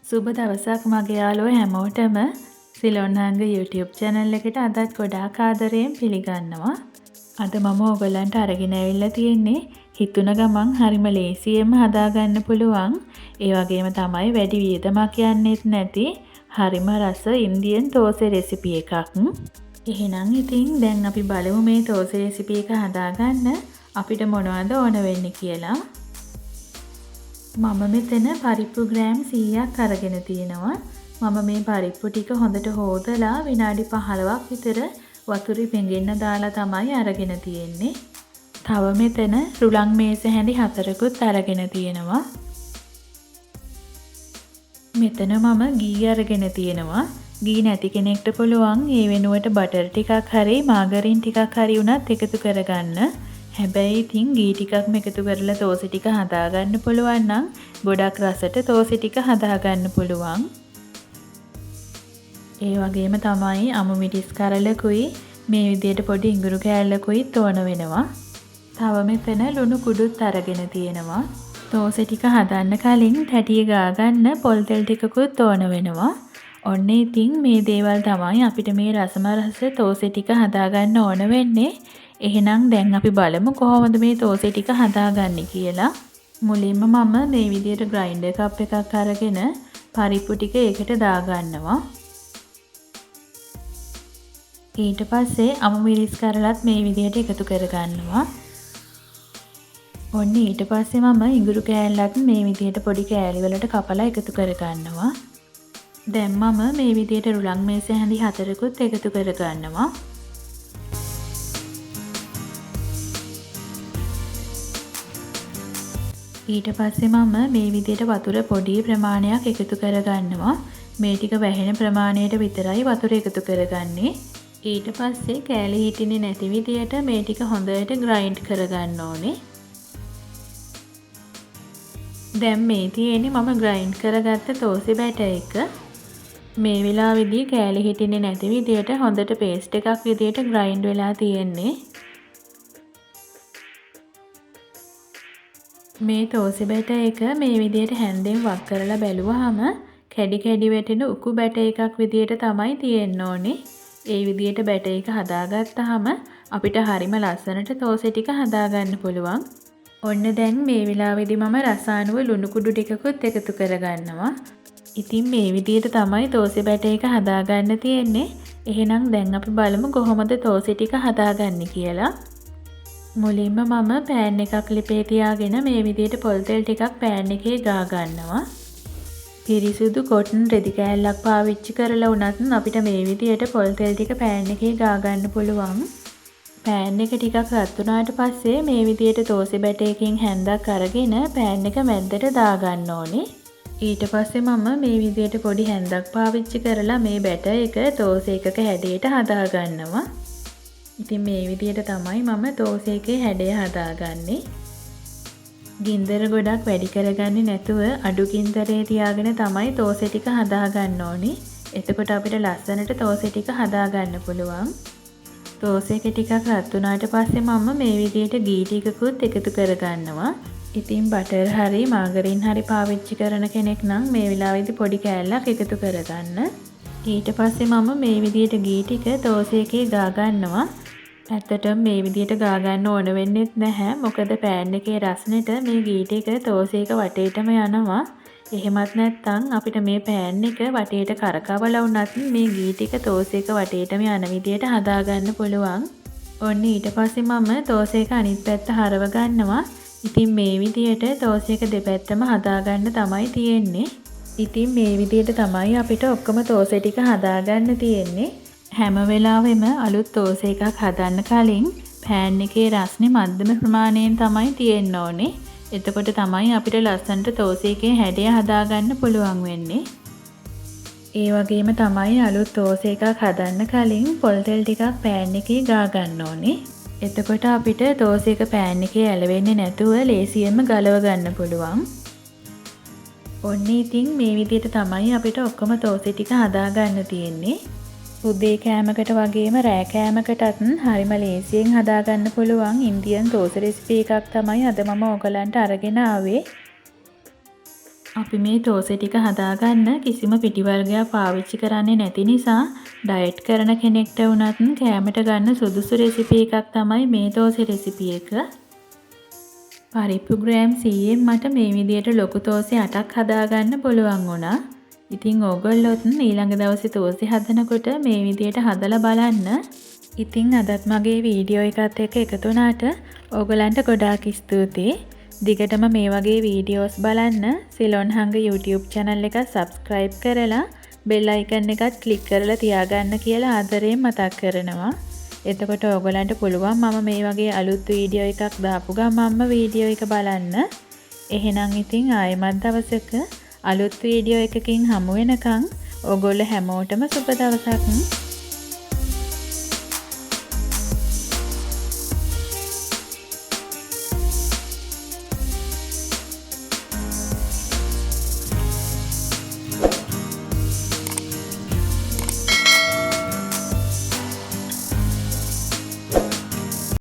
සුබ දවසක් මගේ යාළුවෝ හැමෝටම සිලොන්හංග YouTube channel එකට අදත් ගොඩාක් ආදරයෙන් පිළිගන්නවා. අද මම ඔයගලන්ට අරගෙන ඇවිල්ලා තියෙන්නේ හිතුන ගමන් හරිම ලේසියෙන්ම හදාගන්න පුළුවන්. ඒ වගේම තමයි වැඩි වියදමක් යන්නෙත් නැති හරිම රස ඉන්දියන් තෝසේ රෙසිපි එකක්. එහෙනම් ඉතින් දැන් අපි බලමු මේ තෝසේ රෙසිපි එක හදාගන්න අපිට මොනවද ඕන වෙන්නේ කියලා. මම මෙතන පරිප්පු ග්‍රෑම් 100ක් අරගෙන තියෙනවා. මම මේ පරිප්පු ටික හොඳට හොදලා විනාඩි 15ක් විතර වතුරේ පෙඟෙන්න දාලා තමයි අරගෙන තියෙන්නේ. තව මෙතන රුලන් මේස හැඳි 4කුත් අරගෙන තියෙනවා. මෙතන මම ගී අරගෙන තියෙනවා. ගී නැති කෙනෙක්ට පුළුවන් ඒ වෙනුවට බටර් ටිකක් හරි මාගරින් ටිකක් හරි උනත් එකතු කරගන්න. හැබැයි ඉතින් ගී ටිකක්ම එකතු කරලා තෝසෙ ටික හදාගන්න පුළුවන් නම් ගොඩක් රසට තෝසෙ ටික හදාගන්න පුළුවන්. ඒ වගේම තමයි අමු මිරිස් කරලකුයි මේ විදියට පොඩි ඉඟුරු කෑල්ලකුයි තෝන වෙනවා. තව මෙතන ලුණු කුඩුත් අරගෙන තියෙනවා. තෝසෙ ටික හදන්න කලින් තැටිය ගාගන්න පොල් තෙල් ටිකකුත් තෝන වෙනවා. ඔන්න ඉතින් මේ දේවල් තමයි අපිට මේ රසම රස තෝසෙ ටික හදාගන්න ඕන වෙන්නේ. එහෙනම් දැන් අපි බලමු කොහොමද මේ තෝසෙ ටික හදාගන්නේ කියලා. මුලින්ම මම මේ විදියට ග්‍රයින්ඩර් කප් එකක් අරගෙන පරිප්පු ටික ඒකට දාගන්නවා. ඊට පස්සේ අමු මිරිස් කරලත් මේ විදියට එකතු කරගන්නවා. ඔන්න ඊට පස්සේ මම ඉඟුරු කෑල්ලත් මේ විදියට පොඩි කෑලි වලට කපලා එකතු කරගන්නවා. දැන් මම මේ විදියට රුලන් මේස හැඳි 4කුත් එකතු කරගන්නවා. ඊට පස්සේ මම මේ විදියට වතුර පොඩි ප්‍රමාණයක් එකතු කරගන්නවා. මේ ටික වැහෙන ප්‍රමාණයට විතරයි වතුර එකතු කරගන්නේ. ඊට පස්සේ කෑලි හිටින්නේ නැති විදියට මේ ටික හොඳට ග්‍රයින්ඩ් කරගන්න ඕනේ. දැන් මේ තියෙන්නේ මම ග්‍රයින්ඩ් කරගත්ත තෝසෙ බැටර් එක. මේ වෙලාවේදී කෑලි හිටින්නේ නැති විදියට හොඳට පේස්ට් එකක් විදියට ග්‍රයින්ඩ් වෙලා තියෙන්නේ. මේ තෝසෙ බැටර් එක මේ විදියට හැන්දෙන් වක් කරලා බැලුවාම කැඩි කැඩි වැටෙන උකු බැටර් එකක් විදියට තමයි තියෙන්න ඕනේ. ඒ විදියට බැටර් එක හදාගත්තාම අපිට හරිම ලස්සනට තෝසෙ ටික හදාගන්න පුළුවන්. ඔන්න දැන් මේ වෙලාවේදී මම රසායනික ලුණු කුඩු ටිකකුත් එකතු කරගන්නවා. ඉතින් මේ විදියට තමයි තෝසෙ බැටර් එක හදාගන්න තියෙන්නේ. එහෙනම් දැන් අපි බලමු කොහොමද තෝසෙ ටික හදාගන්නේ කියලා. මුලින්ම මම පෑන් එකක් ලිපේ තියාගෙන මේ විදියට පොල් තෙල් ටිකක් පෑන් එකේ ගා ගන්නවා. පිරිසුදු කොටන් රෙදි කෑල්ලක් පාවිච්චි කරලා උනත් අපිට මේ විදියට පොල් තෙල් ටික පෑන් එකේ ගා ගන්න පුළුවන්. පෑන් එක ටිකක් රත් වුණාට පස්සේ මේ විදියට තෝසෙ බැටර් එකකින් හැන්දක් අරගෙන පෑන් එක මැද්දට දා ගන්න ඕනේ. ඊට පස්සේ මම මේ විදියට පොඩි හැන්දක් පාවිච්චි කරලා මේ බැටර් එක තෝසෙ එකක හැඩයට හදා ගන්නවා. ඉතින් මේ විදියට තමයි මම තෝසෙ එකේ හැඩය හදාගන්නේ. ගින්දර ගොඩක් වැඩි කරගන්නේ නැතුව අඩු ගින්දරේ තියාගෙන තමයි තෝසෙ ටික හදාගන්න ඕනේ. එතකොට අපිට ලස්සනට තෝසෙ ටික හදාගන්න පුළුවන්. තෝසෙ එක ටිකක් රත් වුණාට පස්සේ මම මේ විදියට ගී ටිකකුත් එකතු කරගන්නවා. ඉතින් බටර් හරි මාගරින් හරි පාවිච්චි කරන කෙනෙක් නම් මේ වෙලාවේදී පොඩි කෑල්ලක් එකතු කරගන්න. ඊට පස්සේ මම මේ විදියට ගී ටික තෝසෙ එකේ ගා ගන්නවා. ඇත්තටම මේ විදියට ගා ගන්න ඕන වෙන්නේ නැහැ. මොකද පෑන් එකේ රස්නෙට මේ ගී ටික තෝසෙ එක වටේටම යනවා. එහෙමත් නැත්නම් අපිට මේ පෑන් එක වටේට කරකවලා වුණත් මේ ගී ටික තෝසෙ එක වටේටම යන විදියට හදා ගන්න පුළුවන්. ඔන්න ඊට පස්සේ මම තෝසෙ එක අනිත් පැත්ත හරව ගන්නවා. ඉතින් මේ විදියට තෝසෙ එක දෙපැත්තම හදා ගන්න තමයි තියෙන්නේ. ඉතින් මේ විදියට තමයි අපිට ඔක්කොම තෝසෙ ටික හදාගන්න තියෙන්නේ. හැම වෙලාවෙම අලුත් තෝසෙ එකක් හදන්න කලින් පෑන් එකේ රස්නේ මධ්‍යම ප්‍රමාණයෙන් තමයි තියෙන්න ඕනේ. එතකොට තමයි අපිට ලස්සනට තෝසෙ එකේ හැඩය හදාගන්න පුළුවන් වෙන්නේ. ඒ වගේම තමයි අලුත් තෝසෙ එකක් හදන්න කලින් පොල් තෙල් ටිකක් පෑන් එකේ ගා ගන්න ඕනේ. එතකොට අපිට තෝසෙ එක පෑන් එකේ ඇලවෙන්නේ නැතුව ලේසියෙන්ම ගලව ගන්න පුළුවන්. ඔන්න ඉතින් මේ විදිහට තමයි අපිට ඔක්කොම තෝසෙ ටික හදාගන්න තියෙන්නේ. උදේ කෑමකට වගේම රෑ කෑමකටත් හරිම ලේසියෙන් හදාගන්න පුළුවන් ඉන්දියන් තෝසෙ රෙසිපි එකක් තමයි අද මම ඔයගලන්ට අරගෙන ආවේ. අපි මේ තෝසෙ ටික හදාගන්න කිසිම පිටි වර්ගයක් පාවිච්චි කරන්නේ නැති නිසා ඩයට් කරන කෙනෙක්ට වුණත් කෑමට ගන්න සුදුසු රෙසිපි එකක් තමයි මේ තෝසෙ රෙසිපි එක. පරිප්පු ග්‍රෑම් 100න් මට මේ විදියට ලොකු තෝසෙ 8ක් හදාගන්න පුළුවන් වුණා. ඉතින් ඕගොල්ලොත් ඊළඟ දවසේ තෝසෙ හදනකොට මේ විදියට හදලා බලන්න. ඉතින් අදත් මගේ වීඩියෝ එකත් එක්ක එකතු වුණාට ඕගොල්ලන්ට ගොඩාක් ස්තුතියි. දිගටම මේ වගේ වීඩියෝස් බලන්න සිලොන් හංග YouTube channel එක subscribe කරලා bell icon එකත් click කරලා තියාගන්න කියලා ආදරයෙන් මතක් කරනවා. එතකොට ඕගොල්ලන්ට පුළුවන් මම මේ වගේ අලුත් වීඩියෝ එකක් දාපු ගමන්ම වීඩියෝ එක බලන්න. එහෙනම් ඉතින් ආයෙමත් දවසක අලුත් වීඩියෝ එකකින් හමු වෙනකන් ඕගොල්ලෝ හැමෝටම සුබ දවසක්.